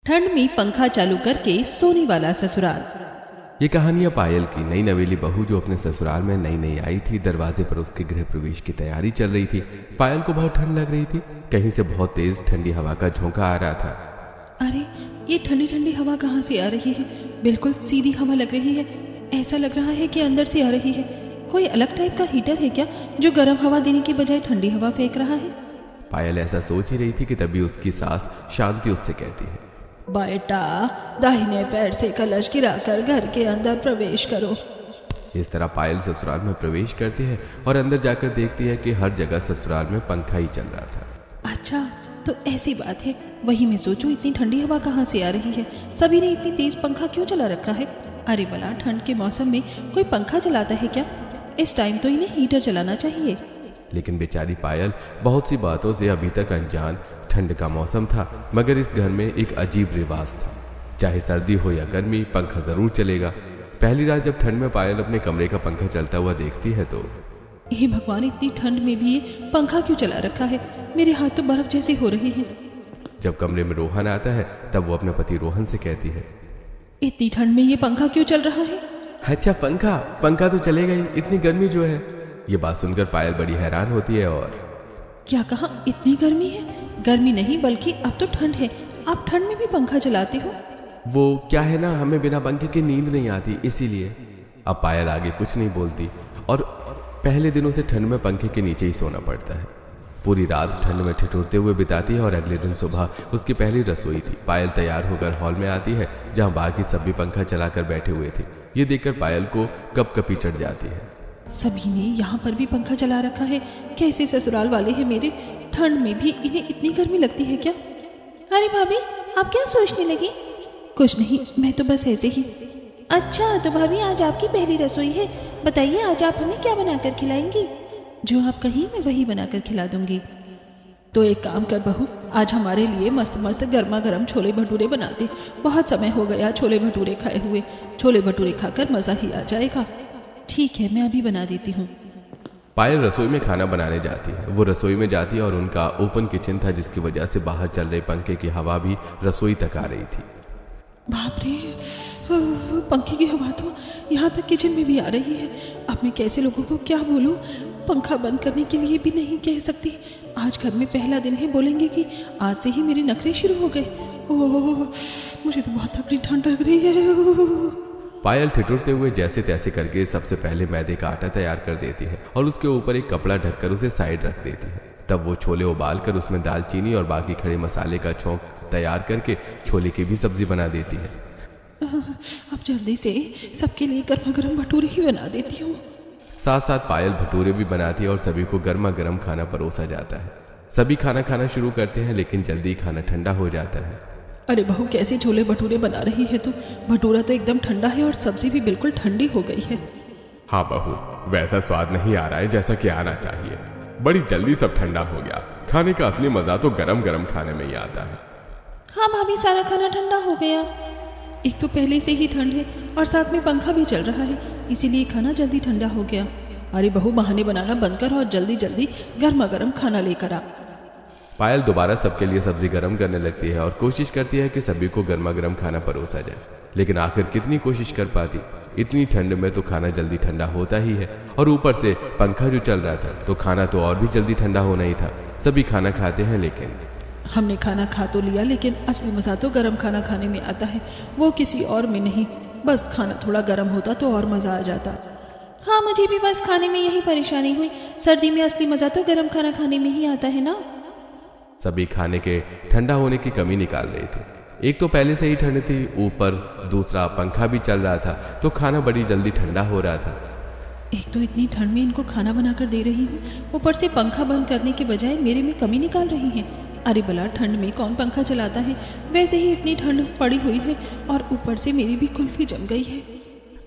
ठंड में पंखा चालू करके सोने वाला ससुराल। ये कहानियां पायल की। नई नवेली बहू जो अपने ससुराल में नई नई आई थी, दरवाजे पर उसके गृह प्रवेश की तैयारी चल रही थी। पायल को बहुत ठंड लग रही थी। कहीं से बहुत तेज ठंडी हवा का झोंका आ रहा था। अरे ये ठंडी ठंडी हवा कहाँ से आ रही है? बिल्कुल सीधी हवा लग रही है। ऐसा लग रहा है कि अंदर से आ रही है। कोई अलग टाइप का हीटर है क्या जो गर्म हवा देने की बजाय ठंडी हवा फेंक रहा है? पायल ऐसा सोच ही रही थी कि तभी उसकी सास शांति उससे कहती है, बेटा दाहिने पैर से कलश गिराकर घर के अंदर प्रवेश करो। इस तरह पायल ससुराल में प्रवेश करती है और अंदर जाकर देखती है कि हर जगह ससुराल में पंखा ही चल रहा था। अच्छा तो ऐसी बात है। वही मैं सोचूं इतनी ठंडी हवा कहाँ से आ रही है? सभी ने इतनी तेज पंखा क्यों चला रखा है? अरे भला ठंड के मौसम में कोई पंखा चलाता है क्या? इस टाइम तो इन्हें हीटर चलाना चाहिए। लेकिन बेचारी पायल बहुत सी बातों से अभी तक अनजान। ठंड का मौसम था, मगर इस घर में एक अजीब रिवाज था। चाहे सर्दी हो या गर्मी, पंखा जरूर चलेगा। पहली रात जब ठंड में पायल अपने कमरे का पंखा चलता हुआ देखती है तो हे भगवान, इतनी ठंड में भी ये पंखा क्यों चला रखा है? मेरे हाथ तो बर्फ जैसे हो रहे हैं। जब कमरे में रोहन आता है तब वो अपने पति रोहन से कहती है, इतनी ठंड में ये पंखा क्यों चल रहा है? अच्छा पंखा तो चलेगा ही, इतनी गर्मी जो है। ये बात सुनकर पायल बड़ी हैरान होती है और क्या कहा? इतनी गर्मी है? गर्मी नहीं बल्कि अब तो ठंड है। आप ठंड में भी पंखा चलाते हो? वो क्या है ना, हमें बिना पंखे की नींद नहीं आती, इसीलिए। अब पायल आगे कुछ नहीं बोलती और पहले दिनों से ठंड में पंखे के नीचे ही सोना पड़ता है। पूरी रात ठंड में ठिठुरते हुए बिताती है और अगले दिन सुबह उसकी पहली रसोई थी। पायल तैयार होकर हॉल में आती है जहां बाकी सब भी पंखा चलाकर बैठे हुए थे। ये देखकर पायल को कपकपी चढ़ जाती है। सभी ने यहाँ पर भी पंखा चला रखा है। कैसे ससुराल वाले हैं मेरे? ठंड में भी इन्हें इतनी गर्मी लगती है क्या? अरे भाभी, आप क्या सोचने लगी? कुछ नहीं, मैं तो बस ऐसे ही। अच्छा तो भाभी, आज आपकी पहली रसोई है। बताइए आज आप हमें क्या बनाकर खिलाएंगी? जो आप कहीं मैं वही बनाकर खिला दूंगी। तो एक काम कर बहू, आज हमारे लिए मस्त मस्त गर्मा गर्म छोले भटूरे बना दे। बहुत समय हो गया छोले भटूरे खाए हुए। छोले भटूरे खाकर मजा ही आ जाएगा। ठीक है, मैं अभी बना देती हूँ। पायल रसोई में खाना बनाने जाती है। वो रसोई में जाती है और उनका ओपन किचन था, जिसकी वजह से बाहर चल रहे पंखे की हवा भी रसोई तक आ रही थी। बाप रे, पंखे की हवा तो यहाँ तक किचन में भी आ रही है। अब मैं कैसे लोगों को क्या बोलूँ? पंखा बंद करने के लिए भी नहीं कह सकती। आज घर में पहला दिन है, बोलेंगे कि आज से ही मेरे नखरे शुरू हो गए। ओह, मुझे तो बहुत तगड़ी ठंड लग रही है। पायल ठिठुरते हुए जैसे तैसे करके सबसे पहले मैदे का आटा तैयार कर देती है और उसके ऊपर एक कपड़ा ढककर उसे साइड रख देती है। तब वो छोले उबाल कर उसमें दालचीनी और बाकी खड़े मसाले का छौंक तैयार करके छोले की भी सब्जी बना देती है। अब जल्दी से सबके लिए गर्मा गर्म भटूरे ही बना देती हूँ। साथ साथ पायल भटूरे भी बनाती है और सभी को गर्मा गर्म खाना परोसा जाता है। सभी खाना खाना शुरू करते हैं, लेकिन जल्दी खाना ठंडा हो जाता है। अरे बहू, कैसे छोले भटूरे बना रही है तू? भटूरा तो एकदम ठंडा है और सब्जी भी बिल्कुल ठंडी हो गई है। हाँ बहू, वैसा स्वाद नहीं आ रहा है जैसा कि आना चाहिए। बड़ी जल्दी सब ठंडा हो गया। खाने का असली मजा तो गरम गरम खाने में ही आता है। हाँ भाभी, सारा खाना ठंडा हो गया। एक तो पहले से ही ठंड है और साथ में पंखा भी चल रहा है, इसीलिए खाना जल्दी ठंडा हो गया। अरे बहू, बहाने बनाना बंद कर और जल्दी जल्दी गर्मा गर्म खाना लेकर आ। पायल दोबारा सबके लिए सब्जी गर्म करने लगती है और कोशिश करती है कि सभी को गर्मा गर्म खाना परोसा जाए। लेकिन आखिर कितनी कोशिश कर पाती? इतनी ठंड में तो खाना जल्दी ठंडा होता ही है और ऊपर से पंखा जो चल रहा था तो खाना तो और भी जल्दी ठंडा होना ही था। सभी खाना खाते हैं, लेकिन हमने खाना खा तो लिया, लेकिन असली मजा तो गर्म खाना खाने में आता है, वो किसी और में नहीं। बस खाना थोड़ा गर्म होता तो और मजा आ जाता। हाँ, मुझे भी बस खाने में यही परेशानी हुई। सर्दी में असली मजा तो गर्म खाना खाने में ही आता है ना। सभी खाने के ठंडा होने की कमी निकाल रहे थे। एक तो पहले से ही ठंड थी, ऊपर दूसरा पंखा भी चल रहा था, तो खाना बड़ी जल्दी ठंडा हो रहा था। एक तो इतनी ठंड में इनको खाना बनाकर दे रही हूँ, ऊपर से पंखा बंद करने के बजाय मेरे में कमी निकाल रही हैं। अरे भला, ठंड में कौन पंखा चलाता है? वैसे ही इतनी ठंड पड़ी हुई है और ऊपर से मेरी भी कुल्फी जम गई है।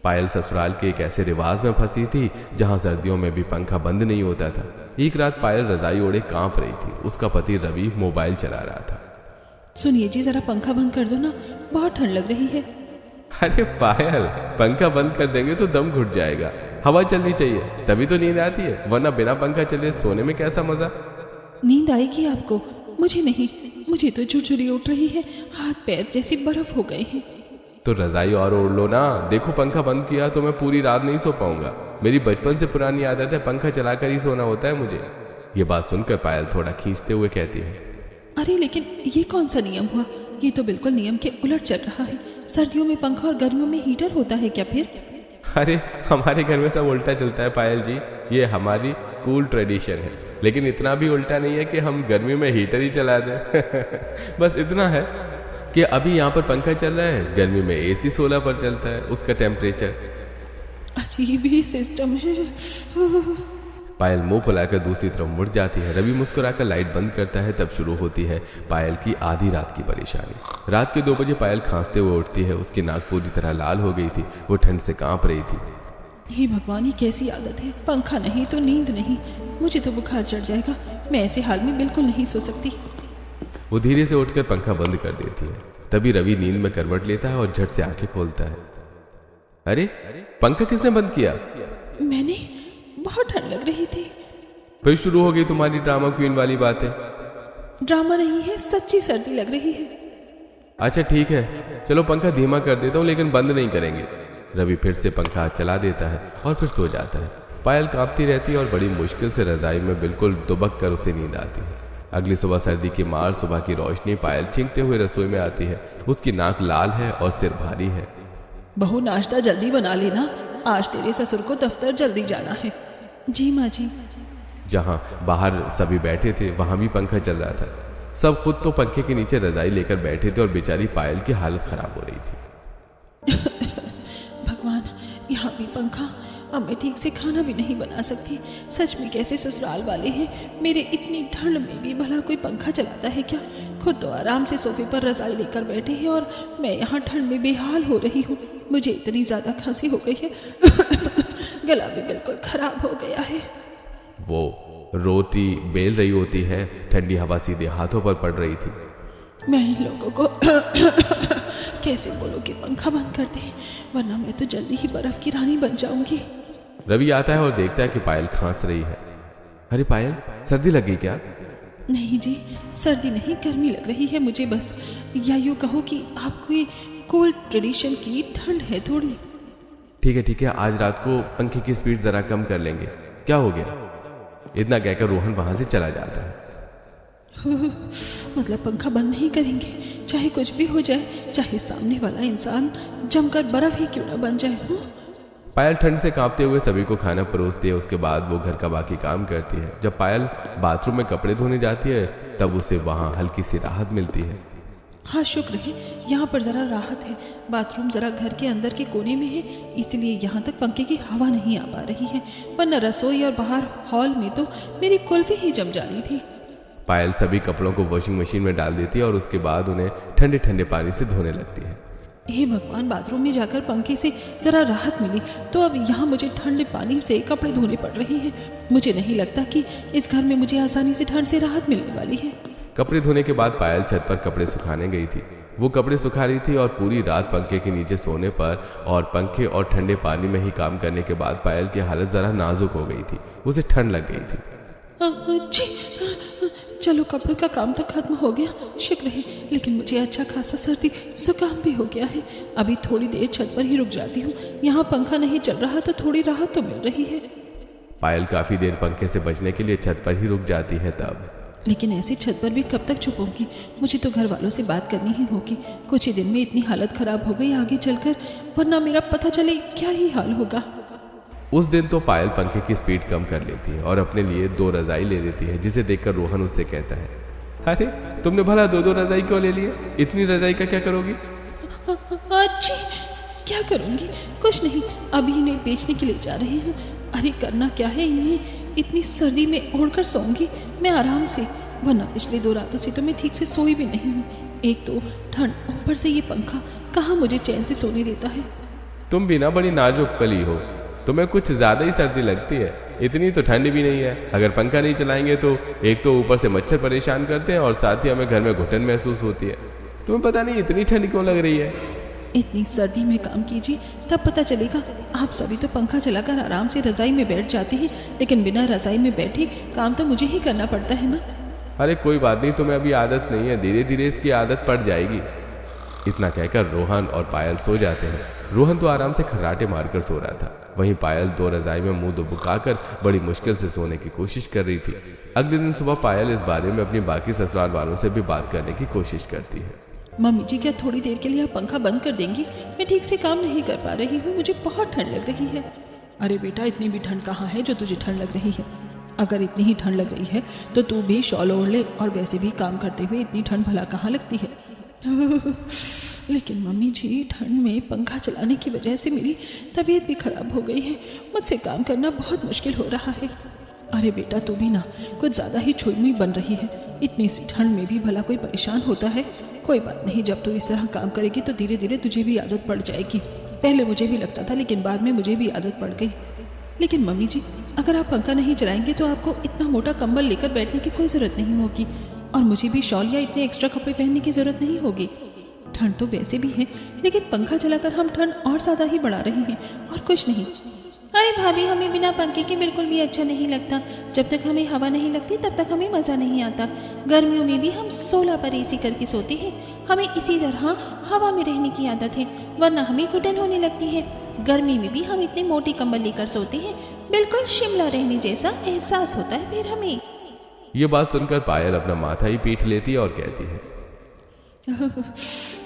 पायल ससुराल के एक ऐसे रिवाज में फंसी थी जहां सर्दियों में भी पंखा बंद नहीं होता था। एक रात पायल रजाई ओढ़े कांप रही थी। उसका पति रवि मोबाइल चला रहा था। सुनिए जी, जरा पंखा बंद कर दो ना, बहुत ठंड लग रही है। अरे पायल, पंखा बंद कर देंगे तो दम घुट जाएगा। हवा चलनी चाहिए, तभी तो नींद आती है, वरना बिना पंखा चले सोने में कैसा मजा। नींद आएगी आपको? मुझे नहीं, मुझे तो झुरझुरी उठ रही है, हाथ पैर जैसे बर्फ हो गए हैं। तो रजाई और ओढ़ लो ना। देखो पंखा बंद किया तो मैं पूरी रात नहीं सो पाऊंगा। मेरी बचपन से पुरानी आदत है, पंखा चलाकर ही सोना होता है मुझे। ये बात सुनकर पायल थोड़ा खींचते हुए कहती है, अरे लेकिन ये कौन सा नियम हुआ? ये तो बिल्कुल नियम के उलट चल रहा है। सर्दियों में पंखा और गर्मियों में हीटर होता है क्या फिर? अरे हमारे घर में सब उल्टा चलता है पायल जी, ये हमारी कूल ट्रेडिशन है। लेकिन इतना भी उल्टा नहीं है कि हम गर्मी में हीटर ही चला दें। बस इतना है कि अभी यहाँ पर पंखा चल रहा है, गर्मी में AC 16 पर चलता है, उसका टेम्परेचर। अजीब ही सिस्टम है। पायल मुंह फुलाकर दूसरी तरफ मुड़ जाती है। रवि मुस्कुराकर लाइट बंद करता है। तब शुरू होती है पायल की आधी रात की परेशानी। रात के 2 बजे पायल खांसते हुए उठती है। उसकी नाक पूरी तरह लाल हो गई थी, वो ठंड से कांप रही थी। हे भगवान, ये कैसी आदत है? पंखा नहीं तो नींद नहीं, मुझे तो बुखार चढ़ जाएगा। मैं ऐसे हाल में बिल्कुल नहीं सो सकती। वो धीरे से उठकर पंखा बंद कर देती है। तभी रवि नींद में करवट लेता है और झट से आंखें खोलता है। अरे पंखा किसने बंद किया? मैंने, बहुत ठंड लग रही थी। फिर शुरू हो गई तुम्हारी ड्रामा क्वीन वाली बातें। ड्रामा नहीं है, सच्ची सर्दी लग रही है। अच्छा ठीक है, चलो पंखा धीमा कर देता हूँ, लेकिन बंद नहीं करेंगे। रवि फिर से पंखा चला देता है और फिर सो जाता है। पायल कांपती रहती है और बड़ी मुश्किल से रजाई में बिल्कुल दुबक कर उसे नींद आती है। अगली सुबह सर्दी की मार, सुबह की रोशनी। पायल चींकते हुए रसोई में आती है। उसकी नाक लाल है और सिर भारी है। बहू, नाश्ता जल्दी बना लेना, आज तेरे ससुर को दफ्तर जल्दी जाना है। जी माँ जी। जहां बाहर सभी बैठे थे वहां भी पंखा चल रहा था। सब खुद तो पंखे के नीचे रजाई लेकर बैठे थे और बेचारी पायल की हालत खराब हो रही थी। भगवान, यहाँ भी पंखा। अब मैं ठीक से खाना भी नहीं बना सकती। सच में कैसे ससुराल वाले हैं, मेरे इतनी ठंड में भी भला कोई पंखा चलाता है क्या? खुद तो आराम से सोफे पर रजाई लेकर बैठे हैं और मैं यहाँ ठंड में बेहाल हो रही हूँ। मुझे इतनी ज्यादा खांसी हो गई है, गला भी बिल्कुल खराब हो गया है। वो रोटी बेल रही होती है, ठंडी हवा सीधे हाथों पर पड़ रही थी। मैं इन लोगों को कैसे बोलूं कि पंखा बंद कर दे, वरना मैं तो जल्दी ही बर्फ की रानी बन जाऊंगी। रवि आता है और देखता है कि पायल खांस रही है। अरे पायल, सर्दी लगी क्या? नहीं जी, सर्दी नहीं, गर्मी लग रही है मुझे बस। या यूँ कहो कि आपको कोल्ड ट्रेडिशन की ठंड है थोड़ी। ठीक है, आज रात को पंखे की स्पीड जरा कम कर लेंगे। क्या हो गया? इतना कहकर रोहन वहां से चला जाता है। मतलब पंखा बंद नहीं करेंगे, चाहे कुछ भी हो जाए, चाहे सामने वाला इंसान जमकर बर्फ ही क्यों ना बन जाए। पायल ठंड से कांपते हुए सभी को खाना परोसती है। उसके बाद वो घर का बाकी काम करती है। जब पायल बाथरूम में कपड़े धोने जाती है तब उसे वहां हल्की सी राहत मिलती है। हाँ, शुक्र है, यहाँ पर जरा राहत है। बाथरूम जरा घर के अंदर के कोने में है, इसलिए यहाँ तक पंखे की हवा नहीं आ पा रही है, वरना रसोई और बाहर हॉल में तो मेरी कुल्फी ही जम जानी थी। पायल सभी कपड़ों को वॉशिंग मशीन में डाल देती है और उसके बाद उन्हें ठंडे ठंडे पानी से धोने लगती है। हे भगवान, बाथरूम में जाकर पंखे से जरा राहत मिली, तो अब यहाँ मुझे ठंडे पानी से कपड़े धोने पड़ रहे हैं। मुझे नहीं लगता कि इस घर में मुझे आसानी से ठंड से राहत मिलने वाली है। कपड़े धोने के बाद पायल छत पर कपड़े सुखाने गई थी। वो कपड़े सुखा रही थी और पूरी रात पंखे के नीचे सोने पर और पंखे और ठंडे पानी में ही काम करने के बाद पायल की हालत जरा नाजुक हो गई थी। उसे ठंड लग गई थी। चलो, कपड़ों का काम तो खत्म हो गया, शुक्र है। लेकिन मुझे अच्छा खासा सर्दी जुकाम भी हो गया है। अभी थोड़ी देर छत पर ही रुक जाती हूँ, यहाँ पंखा नहीं चल रहा तो थोड़ी राहत तो मिल रही है। पायल काफी देर पंखे से बचने के लिए छत पर ही रुक जाती है। तब लेकिन ऐसी छत पर भी कब तक छुपूंगी? मुझे तो घर वालों से बात करनी ही होगी। कुछ ही दिन में इतनी हालत खराब हो गई आगे चलकर, वरना मेरा पता चले क्या ही हाल होगा। उस दिन तो पायल पंखे की स्पीड कम कर लेती है और अपने लिए 2 रजाई ले लेती है, जिसे देखकर रोहन उससे कहता है, अरे तुमने भला 2 रजाई क्यों ले लिए? इतनी रजाई का क्या करोगी? अच्छी, क्या करूंगी? कुछ नहीं, अभी इन्हें बेचने के लिए जा रही हूँ। अरे करना क्या है, इन्हें इतनी सर्दी में ओढ़कर सोऊंगी मैं आराम से, वरना पिछली 2 रातों से तो मैं ठीक से सोई भी नहीं हूँ। एक तो ठंड, ऊपर से ये पंखा कहाँ मुझे चैन से सोने देता है। तुम भी ना बड़ी नाजुक कली हो, तुम्हें कुछ ज्यादा ही सर्दी लगती है। इतनी तो ठंड भी नहीं है। अगर पंखा नहीं चलाएंगे तो एक तो ऊपर से मच्छर परेशान करते हैं और साथ ही हमें घर में घुटन महसूस होती है। तुम्हें पता नहीं इतनी ठंड क्यों लग रही है। इतनी सर्दी में काम कीजिए, तब पता चलेगा। आप सभी तो पंखा चलाकर आराम से रजाई में बैठ जाते हैं, लेकिन बिना रजाई में बैठे काम तो मुझे ही करना पड़ता है ना। अरे कोई बात नहीं, तुम्हें अभी आदत नहीं है, धीरे धीरे इसकी आदत पड़ जाएगी। इतना कहकर रोहन और पायल सो जाते हैं। रोहन तो आराम से खर्राटे मारकर सो रहा था, वहीं पायल दो रजाई में मुंह दुबकाकर बड़ी मुश्किल से सोने की कोशिश कर रही थी। अगले दिन सुबह पायल इस बारे में अपनी बाकी ससुराल वालों से भी बात करने की कोशिश करती है। मम्मी जी, क्या थोड़ी देर के लिए आप पंखा बंद कर देंगी? मैं ठीक से काम नहीं कर पा रही हूँ, मुझे बहुत ठंड लग रही है। अरे बेटा, इतनी भी ठंड कहाँ है जो तुझे ठंड लग रही है? अगर इतनी ही ठंड लग रही है तो तू भी शॉल ओढ़ ले, और वैसे भी काम करते हुए इतनी ठंड भला कहाँ लगती है? लेकिन मम्मी जी, ठंड में पंखा चलाने की वजह से मेरी तबीयत भी खराब हो गई है, मुझसे काम करना बहुत मुश्किल हो रहा है। अरे बेटा, तू भी ना कुछ ज़्यादा ही छुई बन रही है, इतनी सी ठंड में भी भला कोई परेशान होता है? कोई बात नहीं, जब तू इस तरह काम करेगी तो धीरे धीरे तुझे भी आदत पड़ जाएगी। पहले मुझे भी लगता था, लेकिन बाद में मुझे भी आदत पड़ गई। लेकिन मम्मी जी, अगर आप पंखा नहीं चलाएंगे तो आपको इतना मोटा कंबल लेकर बैठने की कोई ज़रूरत नहीं होगी, और मुझे भी शॉल या इतने एक्स्ट्रा कपड़े पहनने की ज़रूरत नहीं होगी। ठंड तो वैसे भी है, लेकिन पंखा चलाकर हम ठंड और ज़्यादा ही बढ़ा रहे हैं, और कुछ नहीं। अरे भाभी, हमें बिना पंखे के बिल्कुल भी अच्छा नहीं लगता। जब तक हमें हवा नहीं लगती तब तक हमें मज़ा नहीं आता। गर्मियों में भी हम 16 पर एसी करके सोते हैं, हमें इसी तरह हवा में रहने की आदत है, वरना हमें घुटन होने लगती है। गर्मी में भी हम इतने मोटे कंबल लेकर सोते हैं, बिल्कुल शिमला रहने जैसा एहसास होता है फिर हमें। ये बात सुनकर पायल अपना माथा ही पीट लेती है और कहती है,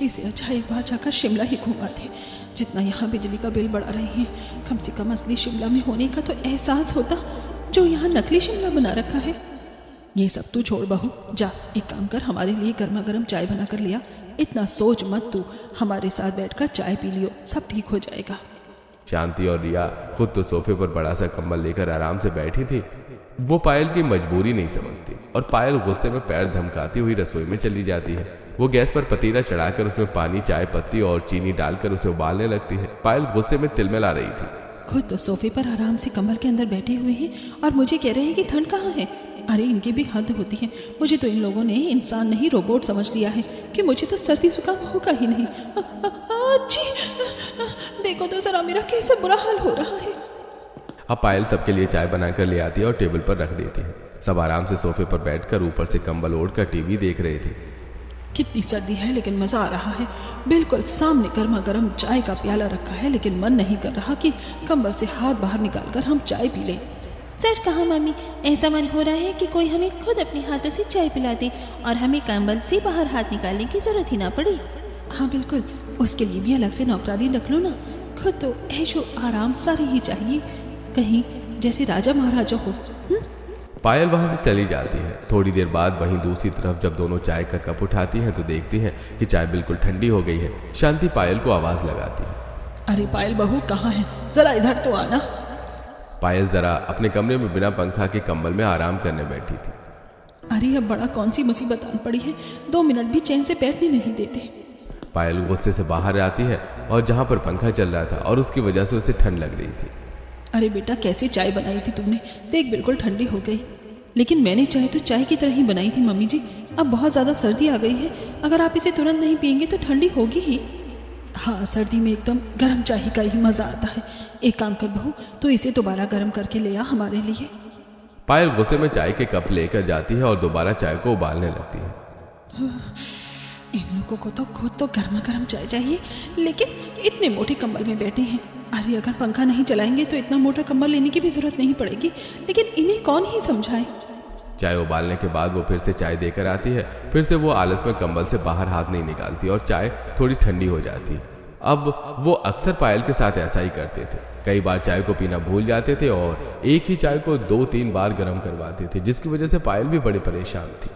इसे अच्छा एक बार जाकर शिमला ही घुमाते। जितना यहाँ बिजली का बिल बढ़ा रहे हैं, कम से कम असली शिमला में होने का तो एहसास होता, जो यहाँ नकली शिमला बना रखा है। ये सब तू छोड़ बहू, जा एक काम कर, हमारे लिए गर्मा गर्म चाय बना कर लिया। इतना सोच मत तू, हमारे साथ बैठकर चाय पी लियो, सब ठीक हो जाएगा। शांति और रिया खुद तो सोफे पर बड़ा सा कंबल लेकर आराम से बैठी थी। वो पायल की मजबूरी नहीं समझती, और पायल गुस्से में पैर धमकाती हुई रसोई में चली जाती है। वो गैस पर पतीला चढ़ाकर उसमें पानी, चाय पत्ती और चीनी डालकर उसे उबालने लगती है। पायल गुस्से में तिलमिला रही थी। खुद तो सोफे पर आराम से कंबल के अंदर बैठे हुए हैं और मुझे कह रहे हैं कि ठंड कहाँ है। अरे इनकी भी हद होती है, मुझे तो इन लोगों ने इंसान नहीं रोबोट समझ लिया है कि मुझे तो सर्दी जुकाम होगा ही नहीं। जी, देखो तो जरा मेरा कैसे बुरा हाल हो रहा है। अब पायल सबके लिए चाय बनाकर ले आती है और टेबल पर रख देती है। सब आराम से सोफे पर बैठकर ऊपर से कंबल ओढ़कर टीवी देख रहे थे। कितनी सर्दी है लेकिन मज़ा आ रहा है। बिल्कुल सामने गर्मा गर्म चाय का प्याला रखा है, लेकिन मन नहीं कर रहा कि कंबल से हाथ बाहर निकालकर हम चाय पी लें। सच कहा मम्मी, ऐसा मन हो रहा है कि कोई हमें खुद अपने हाथों से चाय पिला दे और हमें कंबल से बाहर हाथ निकालने की जरूरत ही ना पड़े। हाँ बिल्कुल, उसके लिए भी अलग से नौकरानी रख लो ना। खुद तो ऐशो आराम सारी ही चाहिए, कहीं जैसे राजा महाराजा हो। पायल वहां से चली जाती है। थोड़ी देर बाद वहीं दूसरी तरफ जब दोनों चाय का कप उठाती हैं तो देखती हैं कि चाय बिल्कुल ठंडी हो गई है। शांति पायल को आवाज लगाती है, अरे पायल बहू कहाँ है, जरा इधर तो आना। पायल जरा अपने कमरे में बिना पंखा के कंबल में आराम करने बैठी थी। अरे अब बड़ा कौन सी मुसीबत आन पड़ी है, 2 मिनट भी चैन से बैठने नहीं देते। पायल गुस्से से बाहर आती है और जहां पर पंखा चल रहा था और उसकी वजह से उसे ठंड लग रही थी। अरे बेटा, कैसी चाय बनाई थी तुमने, देख बिल्कुल ठंडी हो गई। लेकिन मैंने चाय तो चाय की तरह ही बनाई थी मम्मी जी। अब बहुत ज़्यादा सर्दी आ गई है, अगर आप इसे तुरंत नहीं पियेंगे तो ठंडी होगी ही। हाँ, सर्दी में एकदम गर्म चाय का ही मज़ा आता है। एक काम कर बहू, तो इसे दोबारा गर्म करके ले आ हमारे लिए। पायल गुस्से में चाय के कप लेकर जाती है और दोबारा चाय को उबालने लगती है। इन लोगों को तो खुद तो गर्मा गर्म चाय चाहिए, लेकिन इतने मोटे कंबल में बैठे हैं। अरे अगर पंखा नहीं चलाएंगे तो इतना मोटा कंबल लेने की भी जरूरत नहीं पड़ेगी, लेकिन इन्हें कौन ही समझाए। चाय उबालने के बाद वो फिर से चाय देकर आती है। फिर से वो आलस में कंबल से बाहर हाथ नहीं निकालती और चाय थोड़ी ठंडी हो जाती है। अब वो अक्सर पायल के साथ ऐसा ही करते थे। कई बार चाय को पीना भूल जाते थे और एक ही चाय को 2-3 बार गर्म करवाते थे, जिसकी वजह से पायल भी बड़े परेशान थी।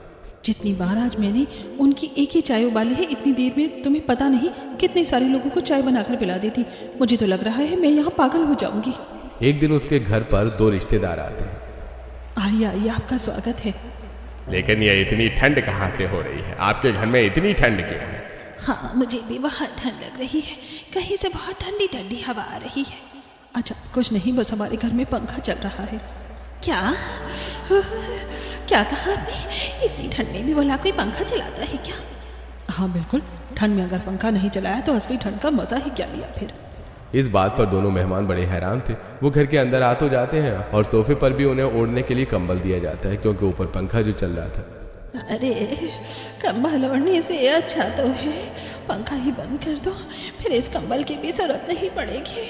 जितनी बार आज मैंने उनकी एक ही चाय उबाली है, इतनी देर में तुम्हें पता नहीं कितने सारे लोगों को चाय बनाकर पिला देती। मुझे तो लग रहा है मैं यहाँ पागल हो जाऊंगी। एक दिन उसके घर पर 2 रिश्तेदार आते हैं। आइए आइए, आपका स्वागत है। लेकिन ये इतनी ठंड कहाँ से हो रही है? आपके घर में इतनी ठंड क्यों है? हाँ, मुझे भी बहुत ठंड लग रही है, कहीं से बहुत ठंडी ठंडी हवा आ रही है। अच्छा कुछ नहीं, बस हमारे घर में पंखा चल रहा है। क्या क्या कहा आपने? इतनी ठंड में भी बोला कोई पंखा चलाता है क्या? हाँ बिल्कुल, ठंड में अगर पंखा नहीं चलाया तो असली ठंड का मजा ही क्या लिया फिर। इस बात पर दोनों मेहमान बड़े हैरान थे। वो घर के अंदर आ तो जाते हैं और सोफे पर भी उन्हें ओढ़ने के लिए कंबल दिया जाता है, क्योंकि ऊपर पंखा जो चल रहा था। अरे कंबल ओढ़ने से अच्छा तो है पंखा ही बंद कर दो, फिर इस कंबल की भी जरूरत नहीं पड़ेगी।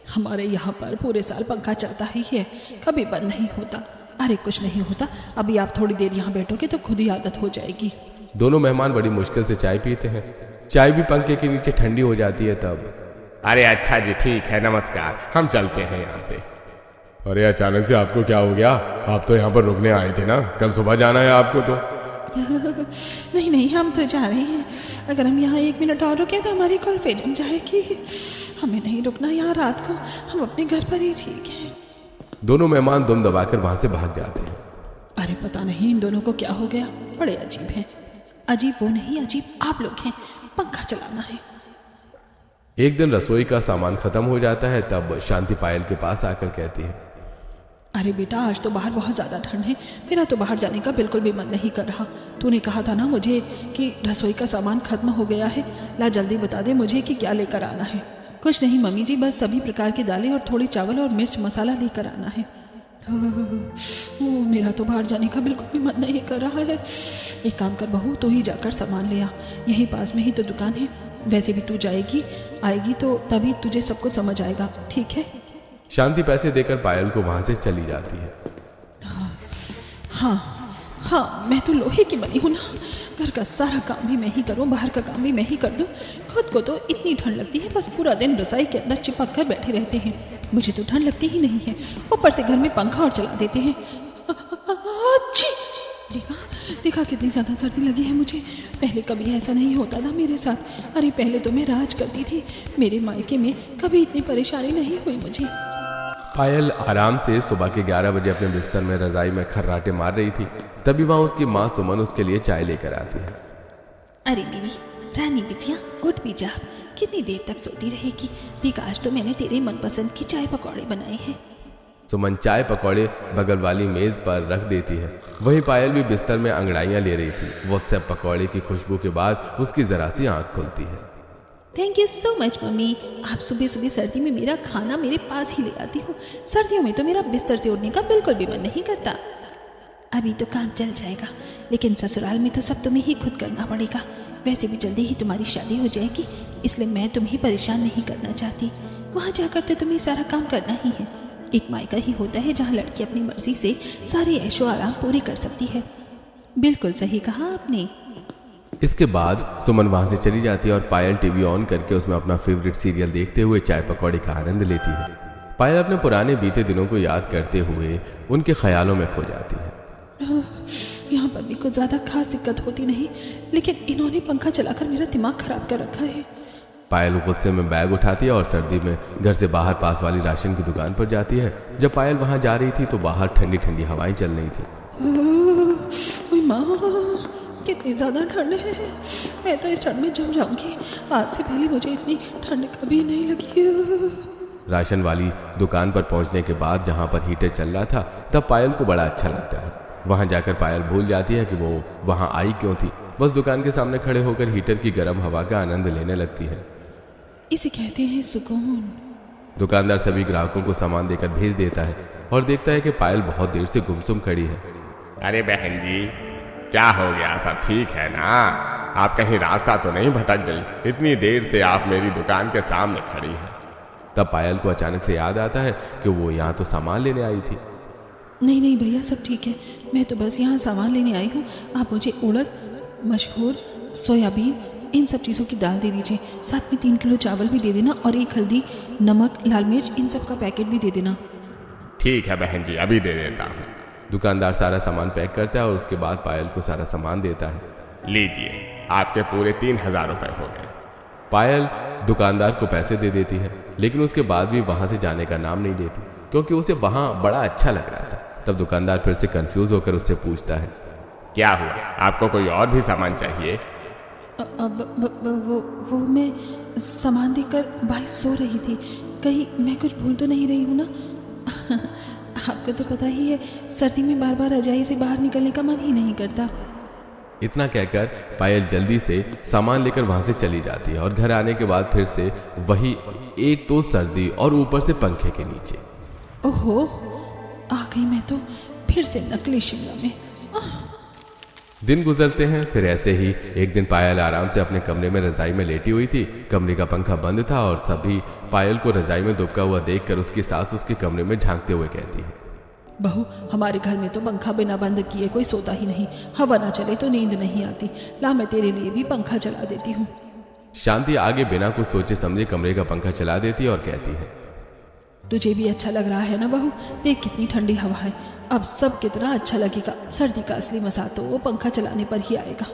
हमारे यहाँ पर पूरे साल पंखा चलता ही है, कभी बंद नहीं होता। अरे कुछ नहीं होता, अभी आप थोड़ी देर यहाँ बैठोगे तो खुद ही आदत हो जाएगी। दोनों मेहमान बड़ी मुश्किल से चाय पीते हैं। चाय भी पंखे के नीचे ठंडी हो जाती है तब। अरे अच्छा जी, ठीक है, नमस्कार, हम चलते हैं यहाँ से। अरे अचानक से आपको क्या हो गया? आप तो यहाँ पर रुकने आए थे ना, कल सुबह जाना है आपको तो। नहीं नहीं, हम तो जा रहे हैं। अगर हम यहाँ 1 मिनट और रुके तो हमारी कुल्फी जम जाएगी। हमें नहीं रुकना यहाँ रात को, हम अपने घर पर ही ठीक है। दोनों मेहमान दुम दबाकर वहां से भाग जाते हैं। अरे पता नहीं इन दोनों को क्या हो गया, बड़े अजीब हैं। अजीब वो नहीं, अजीब आप लोग हैं, पंखा चलाना है। एक दिन रसोई का सामान खत्म हो जाता है, तब शांति पायल के पास आकर कहती है, अरे बेटा आज तो बाहर बहुत ज़्यादा ठंड है, मेरा तो बाहर जाने का बिल्कुल भी मन नहीं कर रहा। तूने कहा था ना मुझे कि रसोई का सामान खत्म हो गया है, ला जल्दी बता दे मुझे कि क्या लेकर आना है। कुछ नहीं मम्मी जी, बस सभी प्रकार की दालें और थोड़ी चावल और मिर्च मसाला लेकर आना है। मेरा तो बाहर जाने का बिल्कुल भी मन नहीं कर रहा है। एक काम कर बहू, तो ही जाकर सामान ले आ, यहीं पास में ही तो दुकान है। वैसे भी तू आएगी तो तभी तुझे सब कुछ समझ आएगा, ठीक है। शांति पैसे देकर पायल को वहां से चली जाती है। हाँ, मैं तो लोहे की बनी हूँ ना, घर का सारा काम भी मैं ही करूँ, बाहर का काम भी मैं ही कर दूँ। खुद को तो इतनी ठंड लगती है, बस पूरा दिन रजाई के अंदर चिपक कर बैठे रहते हैं। मुझे तो ठंड लगती ही नहीं है, ऊपर से घर में पंखा और चला देते हैं। देखा कितनी ज़्यादा सर्दी लगी है मुझे। पहले कभी ऐसा नहीं होता था मेरे साथ। अरे पहले तो मैं राज करती थी, मेरे मायके में कभी इतनी परेशानी नहीं हुई मुझे। पायल आराम से सुबह के 11 बजे अपने बिस्तर में रजाई में खर्राटे मार रही थी, तभी वहां उसकी माँ सुमन उसके लिए चाय लेकर आती है। अरे मेरी रानी बिटिया, उठ भी जा, कितनी देर तक सोती रहेगी। देख आज तो मैंने तेरे मनपसंद की चाय पकौड़े बनाए हैं। सुमन चाय पकौड़े बगल वाली मेज पर रख देती है। वहीं पायल भी बिस्तर में अंगड़ाइयां ले रही थी। वो सब पकौड़े की खुशबू के बाद उसकी जरा सी आंख खुलती है। Thank you so much mummy, आप सुबह सुबह सर्दी में मेरा खाना मेरे पास ही ले आती हो। सर्दियों में तो मेरा बिस्तर से उठने का बिल्कुल भी मन नहीं करता। अभी तो काम चल जाएगा, लेकिन ससुराल में तो सब तुम्हें ही खुद करना पड़ेगा। वैसे भी जल्दी ही तुम्हारी शादी हो जाएगी, इसलिए मैं तुम्हें परेशान नहीं करना चाहती। वहाँ जाकर तो तुम्हें सारा काम करना ही है। एक मायका ही होता है जहाँ लड़की अपनी मर्जी से सारे ऐशो आराम पूरे कर सकती है। बिल्कुल सही कहा आपने। इसके बाद सुमन वहां से चली जाती है और पायल टीवी ऑन करके उसमें अपना फेवरेट सीरियल देखते हुए चाय पकौड़े का आनंद लेती है। पायल अपने पुराने बीते दिनों को याद करते हुए उनके ख्यालों में खो जाती है। यहाँ पर भी कुछ ज्यादा खास दिक्कत होती नहीं, लेकिन इन्होंने पंखा चलाकर मेरा दिमाग खराब कर रखा है। पायल गुस्से में बैग उठाती है और सर्दी में घर से बाहर पास वाली राशन की दुकान पर जाती है। जब पायल वहां जा रही थी तो बाहर ठंडी ठंडी हवाएं चल रही थी। माँ कितनी ज़्यादा ठंड है, मैं तो इस ठंड में जम जाऊंगी। आज से पहले मुझे इतनी ठंड कभी नहीं लगी। राशन वाली दुकान पर पहुंचने के बाद जहां पर हीटर चल रहा था, तब पायल को बड़ा अच्छा लगता है। वहां जाकर पायल भूल जाती है कि वो वहां आई क्यों थी। बस दुकान के सामने खड़े होकर हीटर की गर्म हवा का आनंद लेने लगती है। इसे कहते हैं सुकून। दुकानदार सभी ग्राहकों को सामान देकर भेज देता है और देखता है कि पायल बहुत देर से गुमसुम खड़ी है। अरे बहन जी, क्या हो गया? सब ठीक है ना? आप कहीं रास्ता तो नहीं भटक गई? इतनी देर से आप मेरी दुकान के सामने खड़ी हैं। तब पायल को अचानक से याद आता है कि वो यहाँ तो सामान लेने आई थी। नहीं भैया, सब ठीक है, मैं तो बस यहाँ सामान लेने आई हूँ। आप मुझे उड़द, मशहूर, सोयाबीन, इन सब चीज़ों की दाल दे दीजिए। साथ में 3 किलो चावल भी दे देना और 1 हल्दी, नमक, लाल मिर्च, इन सब का पैकेट भी दे देना। ठीक है बहन जी, अभी दे देता हूँ। दुकानदार सारा सामान पैक करता है और उसके बाद पायल को सारा सामान देता है। लीजिए, आपके पूरे 3000 रुपये हो गए। पायल दुकानदार को पैसे दे देती है, लेकिन उसके बाद भी वहां से जाने का नाम नहीं लेती, क्योंकि उसे वहां बड़ा अच्छा लग रहा था। तब दुकानदार फिर से कंफ्यूज होकर उससे पूछता है, क्या हुआ? आपको कोई और भी सामान चाहिए? वो मैं सामान देकर बाई सो रही थी। कहीं मैं कुछ भूल तो नहीं रही हूँ ना? आपको तो पता ही है, सर्दी में बार बार रजाई से बाहर निकलने का मन ही नहीं करता। इतना कहकर पायल जल्दी से सामान लेकर वहां से चली जाती है और घर आने के बाद फिर से वही, एक तो सर्दी और ऊपर से पंखे के नीचे। ओहो, आ गई मैं तो फिर से नकली शिमला में। दिन गुजरते हैं। फिर ऐसे ही एक दिन पायल आराम से अपने कमरे में रजाई में लेटी हुई थी। कमरे का पंखा बंद था और सभी पायल को रजाई में दुबका हुआ देखकर उसकी सास उसके कमरे में झांकते हुए कहती है, बहू, हमारे घर में तो पंखा बिना बंद किए कोई सोता ही नहीं। हवा ना चले तो नींद नहीं आती। ला, मैं तेरे लिए भी पंखा चला देती हूँ। शांति आगे बिना कुछ सोचे समझे कमरे का पंखा चला देती है और कहती है, तुझे भी अच्छा लग रहा है ना बहू? देख कितनी ठंडी हवा है। अब सब कितना अच्छा लगेगा। सर्दी का असली मजा तो वो पंखा चलाने पर ही आएगा।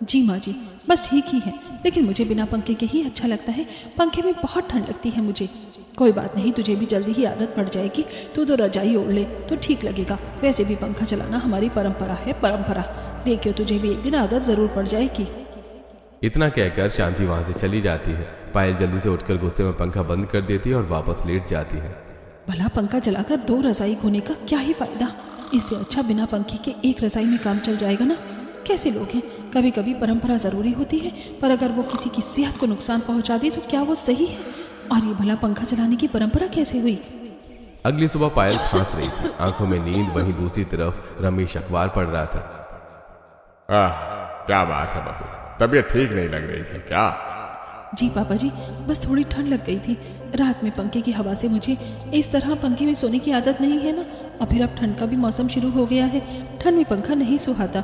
जी माँ जी, बस ठीक ही है, लेकिन मुझे बिना पंखे के ही अच्छा लगता है। पंखे में बहुत ठंड लगती है मुझे। कोई बात नहीं, तुझे भी जल्दी ही आदत पड़ जाएगी। तू तो रजाई ओढ़ ले तो ठीक लगेगा। वैसे भी पंखा चलाना हमारी परंपरा है, परंपरा। देखियो, तुझे भी एक दिन आदत जरूर पड़ जाएगी। इतना कहकर शांति वहां से चली जाती है। पायल जल्दी से उठकर गुस्से में पंखा बंद कर देती है और वापस लेट जाती है। भला पंखा चलाकर 2 रजाई होने का क्या ही फायदा? इससे अच्छा बिना पंखे के एक रजाई में काम चल जाएगा ना। कैसे लोग हैं? कभी कभी परंपरा जरूरी होती है, पर अगर वो किसी की सेहत को नुकसान पहुंचा दे तो क्या वो सही है? और ये भला पंखा चलाने की परंपरा कैसे हुई? अगली सुबह पायल खांस रही थी, आंखों में नींद। वहीं दूसरी तरफ रमेश अखबार पढ़ रहा था। क्या बात है बहू, तबीयत ठीक नहीं लग रही है क्या? जी पापा जी, बस थोड़ी ठंड लग गई थी। रात में पंखे की हवा से मुझे इस तरह पंखे में सोने की आदत नहीं है ना। और फिर अब ठंड का भी मौसम शुरू हो गया है। ठंड में पंखा नहीं सुहाता।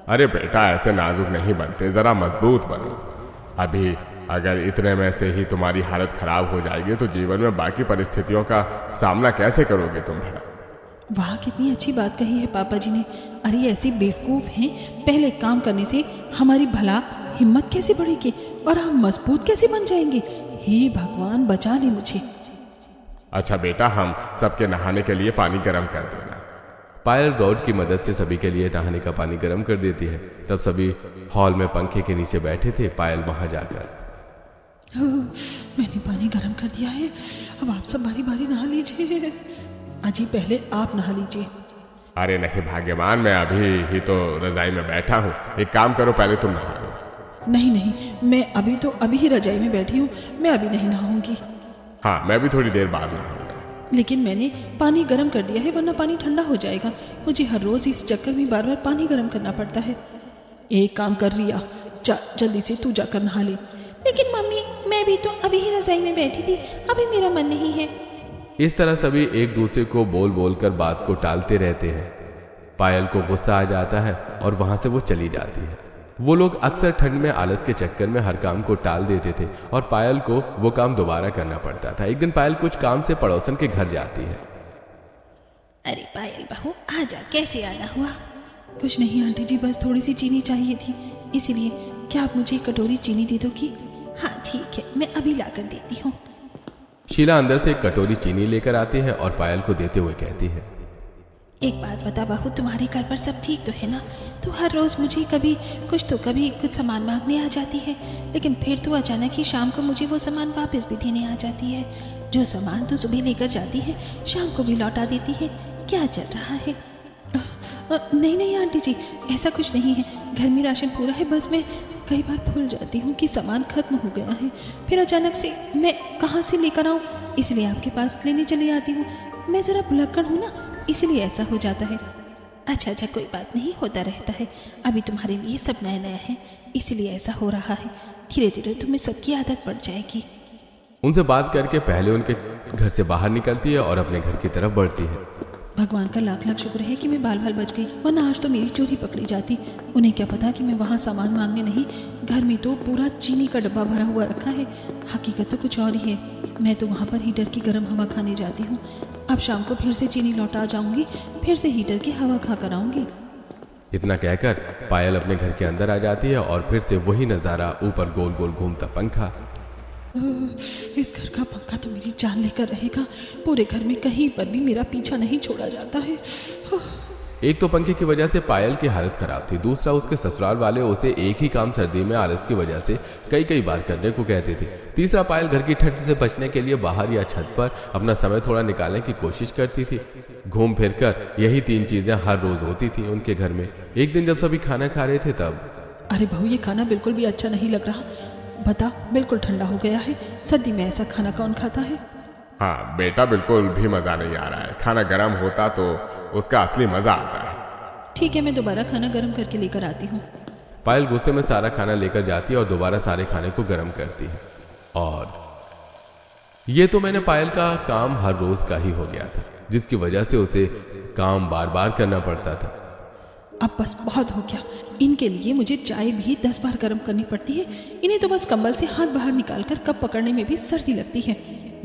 अरे बेटा, ऐसे नाजुक नहीं बनते, जरा मजबूत बनो। अभी अगर इतने में से ही तुम्हारी हालत खराब हो जाएगी तो जीवन में बाकी परिस्थितियों का सामना कैसे करोगे तुम भला? वाह, कितनी अच्छी बात कही है पापा जी ने। अरे ऐसे बेवकूफ हैं, पहले काम करने से हमारी भला हिम्मत कैसे बढ़ेगी और हम मजबूत कैसे बन जाएंगे? हे भगवान, बचा ले मुझे। अच्छा बेटा, हम सबके नहाने के लिए पानी गर्म कर देना। पायल रॉड की मदद से सभी के लिए नहाने का पानी गर्म कर देती है। तब सभी हॉल में पंखे के नीचे बैठे थे। पायल वहां जाकर, मैंने पानी गर्म कर दिया है, अब आप सब बारी बारी नहा लीजिए। अजी, पहले आप नहा लीजिए। अरे नहीं भाग्यवान, मैं अभी ही तो रजाई में बैठा हूँ। एक काम करो, पहले तुम नहा लो। नहीं नहीं, मैं अभी ही रजाई में बैठी हूँ। मैं अभी नहीं नहाऊंगी। हाँ, मैं भी थोड़ी देर बाद नहाऊंगा। लेकिन मैंने पानी गर्म कर दिया है, वरना पानी ठंडा हो जाएगा। मुझे हर रोज इस चक्कर में बार बार पानी गर्म करना पड़ता है। एक काम कर रिया, जल्दी से तू जाकर नहा ले। लेकिन मम्मी, मैं भी तो अभी ही रजाई में बैठी थी, अभी मेरा मन नहीं है। इस तरह सभी एक दूसरे को बोल बोल कर बात को टालते रहते हैं। पायल को गुस्सा आ जाता है और वहां से वो चली जाती है। वो लोग अक्सर ठंड में आलस के चक्कर में हर काम को टाल देते थे और पायल को वो काम दोबारा करना पड़ता था। एक दिन पायल कुछ काम से पड़ोसन के घर जाती है। अरे पायल बहू, आजा, कैसे आना हुआ? कुछ नहीं आंटी जी, बस थोड़ी सी चीनी चाहिए थी, इसीलिए। क्या आप मुझे 1 कटोरी चीनी दे दोगी? हाँ ठीक है, मैं अभी लाकर देती हूँ। शीला अंदर से 1 कटोरी चीनी लेकर आती है और पायल को देते हुए कहती है, एक बात बता बहू, तुम्हारे घर पर सब ठीक तो है ना? तू हर रोज मुझे कभी कुछ सामान मांगने आ जाती है, लेकिन फिर तू अचानक ही शाम को मुझे वो सामान वापस भी देने आ जाती है। जो सामान तू सुबह लेकर जाती है, शाम को भी लौटा देती है। क्या चल रहा है? नहीं आंटी जी, ऐसा कुछ नहीं है। घर में राशन पूरा है, बस मैं कई बार भूल जाती हूँ कि सामान खत्म हो गया है। फिर अचानक से मैं कहाँ से लेकर आऊँ, इसलिए आपके पास लेने चली आती हूँ। मैं ज़रा भुलक्कड़ हूँ ना, इसलिए ऐसा हो जाता है। अच्छा, कोई बात नहीं, होता रहता है। अभी तुम्हारे लिए सब नया नया है, इसलिए ऐसा हो रहा है। धीरे धीरे तुम्हें सबकी आदत पड़ जाएगी। उनसे बात करके पहले उनके घर से बाहर निकलती है और अपने घर की तरफ बढ़ती है। भगवान का लाख लाख शुक्र है कि मैं बाल बाल बच गई, वरना आज तो मेरी चोरी पकड़ी जाती। उन्हें क्या पता कि मैं वहाँ सामान मांगने नहीं, घर में तो पूरा चीनी का डब्बा भरा हुआ रखा है। हकीकत तो कुछ और ही है। मैं तो वहाँ पर हीटर की गर्म हवा खाने जाती हूँ। अब शाम को फिर से चीनी लौटा जाऊंगी, फिर से हीटर की हवा खा कर आऊंगी। इतना कहकर पायल अपने घर के अंदर आ जाती है और फिर से वही नजारा, ऊपर गोल गोल घूमता पंखा। इस घर का पंखा तो मेरी जान लेकर रहेगा। पूरे घर में कहीं पर भी मेरा पीछा नहीं छोड़ा जाता है। एक तो पंखे की वजह से पायल की हालत खराब थी, दूसरा उसके ससुराल वाले उसे एक ही काम सर्दी में आलस की वजह से कई बार करने को कहते थे। तीसरा, पायल घर की ठंड से बचने के लिए बाहर या छत पर अपना समय थोड़ा निकालने की कोशिश करती थी। घूम फिर कर यही 3 चीजें हर रोज होती थी उनके घर में। एक दिन जब सभी खाना खा रहे थे तब, अरे बहू, ये खाना बिल्कुल भी अच्छा नहीं लग रहा। बता, बिल्कुल ठंडा हो गया है। सर्दी में ऐसा खाना कौन खाता है? हाँ बेटा, बिल्कुल भी मजा नहीं आ रहा है। खाना गर्म होता तो उसका असली मजा आता है। ठीक है, मैं दोबारा खाना गर्म करके लेकर आती हूँ। पायल गुस्से में सारा खाना लेकर जाती है और दोबारा सारे खाने को गर्म करती है। और ये तो मैंने पायल का काम हर रोज का ही हो गया था, जिसकी वजह से उसे काम बार बार करना पड़ता था। अब बस बहुत हो गया, इनके लिए मुझे चाय भी 10 बार गर्म करनी पड़ती है। इन्हें तो बस कंबल से हाथ बाहर निकालकर कप पकड़ने में भी सर्दी लगती है,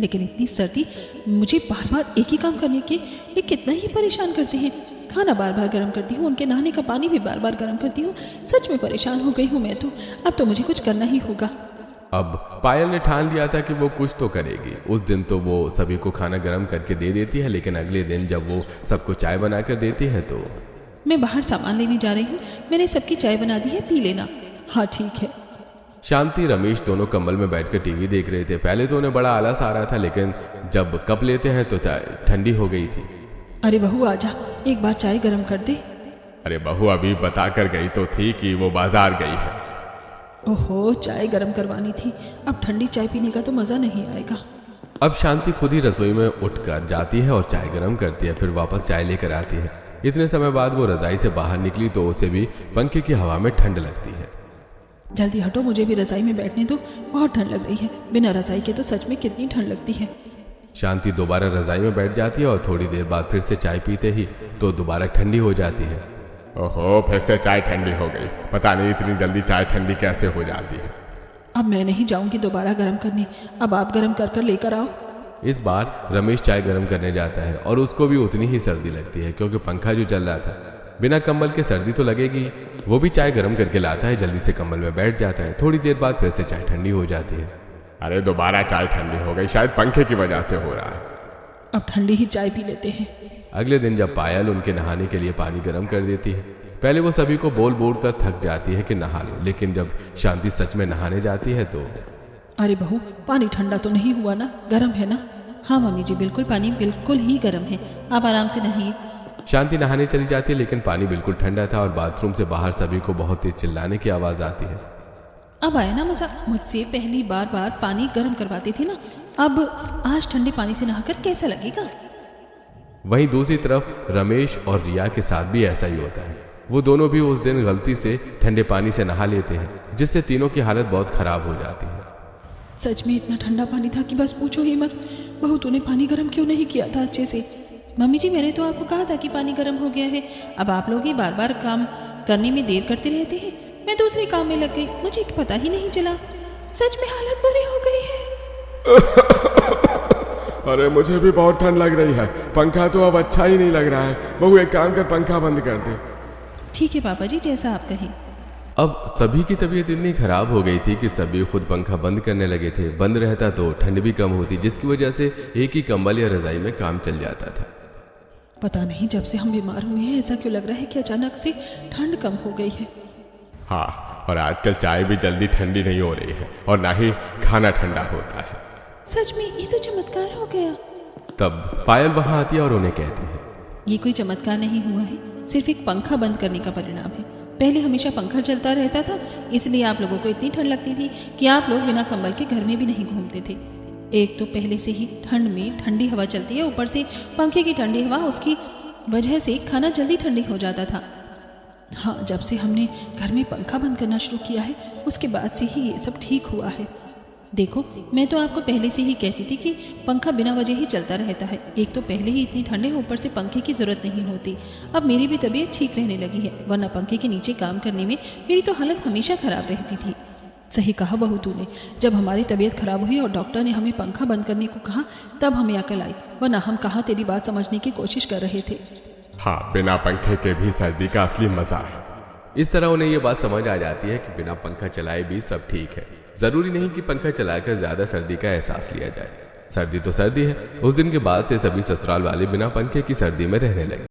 लेकिन इतनी सर्दी मुझे बार बार एक ही काम करने के ये कितना ही परेशान करते हैं। खाना बार बार गर्म करती हूँ, उनके नहाने का पानी भी बार बार गर्म करती हूँ। सच में परेशान हो गई हूँ मैं तो। अब तो मुझे कुछ करना ही होगा। अब पायल ने ठान लिया था कि वो कुछ तो करेगी। उस दिन तो वो सभी को खाना गर्म करके दे देती है, लेकिन अगले दिन जब वो सबको चाय बनाकर देती है तो मैं बाहर सामान लेने जा रही हूँ, मैंने सबकी चाय बना दी है, पी लेना। हाँ ठीक है। शांति रमेश दोनों कंबल में बैठकर टीवी देख रहे थे। पहले तो उन्हें बड़ा आलस आ रहा था, लेकिन जब कप लेते हैं तो ठंडी हो गई थी। अरे बहू आजा, एक बार चाय गर्म कर दे। अरे बहू अभी बता कर गई तो थी कि वो बाजार गई है। ओहो, चाय गर्म करवानी थी। अब ठंडी चाय पीने का तो मजा नहीं आएगा। अब शांति खुद ही रसोई में उठकर जाती है और चाय गर्म करती है, फिर वापस चाय लेकर आती है। इतने समय बाद वो रजाई से बाहर निकली तो उसे भी पंखे की हवा में ठंड लगती है। जल्दी हटो, मुझे भी रजाई में बैठने दो, बहुत ठंड लग रही है। बिना रजाई के तो सच में कितनी ठंड लगती है। शांति दोबारा रजाई में बैठ जाती है और थोड़ी देर बाद फिर से चाय पीते ही तो दोबारा ठंडी हो जाती है। ओहो, फिर से चाय ठंडी हो गई। पता नहीं इतनी जल्दी चाय ठंडी कैसे हो जाती है। अब मैं नहीं जाऊंगी दोबारा गर्म करने, अब आप गर्म कर कर लेकर आओ। इस बार रमेश चाय गर्म करने जाता है और उसको भी उतनी ही सर्दी लगती है, क्योंकि पंखा जो चल रहा था। बिना कंबल के सर्दी तो लगेगी। वो भी चाय गर्म करके लाता है, जल्दी से कंबल में बैठ जाता है। थोड़ी देर बाद फिर से चाय ठंडी हो जाती है। अरे दोबारा चाय ठंडी हो गई, शायद पंखे की वजह से हो रहा है। अब ठंडी ही चाय पी लेते हैं। अगले दिन जब पायल उनके नहाने के लिए पानी गर्म कर देती है, पहले वो सभी को बोल बोल कर थक जाती है कि नहा लो, लेकिन जब शांति सच में नहाने जाती है तो अरे बहू, पानी ठंडा तो नहीं हुआ ना, गर्म है ना? हाँ मम्मी जी, बिल्कुल, पानी बिल्कुल ही गर्म है, आप आराम से नहाइए। शांति नहाने चली जाती है, लेकिन पानी बिल्कुल ठंडा था और बाथरूम से बाहर सभी को बहुत तेज चिल्लाने की आवाज आती है। अब आया ना मजा, मुझसे पहली बार बार पानी गर्म करवाती थी ना, अब आज ठंडे पानी से नहाकर कैसा लगेगा? वहीं दूसरी तरफ रमेश और रिया के साथ भी ऐसा ही होता है। वो दोनों भी उस दिन गलती से ठंडे पानी से नहा लेते हैं, जिससे तीनों की हालत बहुत खराब हो जाती है। सच में इतना ठंडा पानी था कि बस पूछो ही मत। बहू, तूने पानी गर्म क्यों नहीं किया था अच्छे से? मम्मी जी, मैंने तो आपको कहा था कि पानी गर्म हो गया है। अब आप लोग ही बार बार काम करने में देर करते रहते हैं। मैं दूसरे काम में लग गई, मुझे पता ही नहीं चला। सच में हालत बुरी हो गई है। अरे मुझे भी बहुत ठंड लग रही है, पंखा तो अब अच्छा ही नहीं लग रहा है। बहू एक काम कर, पंखा बंद कर दे। ठीक है पापा जी, जैसा आप कहें। अब सभी की तबीयत इतनी खराब हो गई थी कि सभी खुद पंखा बंद करने लगे थे। बंद रहता तो ठंड भी कम होती, जिसकी वजह से एक ही कंबल या रजाई में काम चल जाता था। पता नहीं जब से हम बीमार हुए हैं ऐसा क्यों लग रहा है कि अचानक से ठंड कम हो गई है। हाँ, और आजकल चाय भी जल्दी ठंडी नहीं हो रही है और ना ही खाना ठंडा होता है। सच में ये तो चमत्कार हो गया। तब पायल वहां आती है और उन्हें कहती है, ये कोई चमत्कार नहीं हुआ है, सिर्फ एक पंखा बंद करने का परिणाम है। पहले हमेशा पंखा चलता रहता था, इसलिए आप लोगों को इतनी ठंड लगती थी कि आप लोग बिना कंबल के घर में भी नहीं घूमते थे। एक तो पहले से ही ठंड में ठंडी हवा चलती है, ऊपर से पंखे की ठंडी हवा, उसकी वजह से खाना जल्दी ठंडी हो जाता था। हाँ, जब से हमने घर में पंखा बंद करना शुरू किया है उसके बाद से ही ये सब ठीक हुआ है। देखो, मैं तो आपको पहले से ही कहती थी कि पंखा बिना वजह ही चलता रहता है। एक तो पहले ही इतनी ठंडे, ऊपर से पंखे की जरूरत नहीं होती। अब मेरी भी तबीयत ठीक रहने लगी है, वरना पंखे के नीचे काम करने में मेरी तो हालत हमेशा खराब रहती थी। सही कहा बहू तूने, जब हमारी तबीयत खराब हुई और डॉक्टर ने हमें पंखा बंद करने को कहा तब हमें अकल आई, वरना हम कहाँ तेरी बात समझने की कोशिश कर रहे थे। हाँ, बिना पंखे के भी सर्दी का असली मजा है। इस तरह उन्हें ये बात समझ आ जाती है कि बिना पंखा चलाए भी सब ठीक है। जरूरी नहीं कि पंखा चलाकर ज्यादा सर्दी का एहसास लिया जाए। सर्दी तो सर्दी है। उस दिन के बाद से सभी ससुराल वाले बिना पंखे की सर्दी में रहने लगे।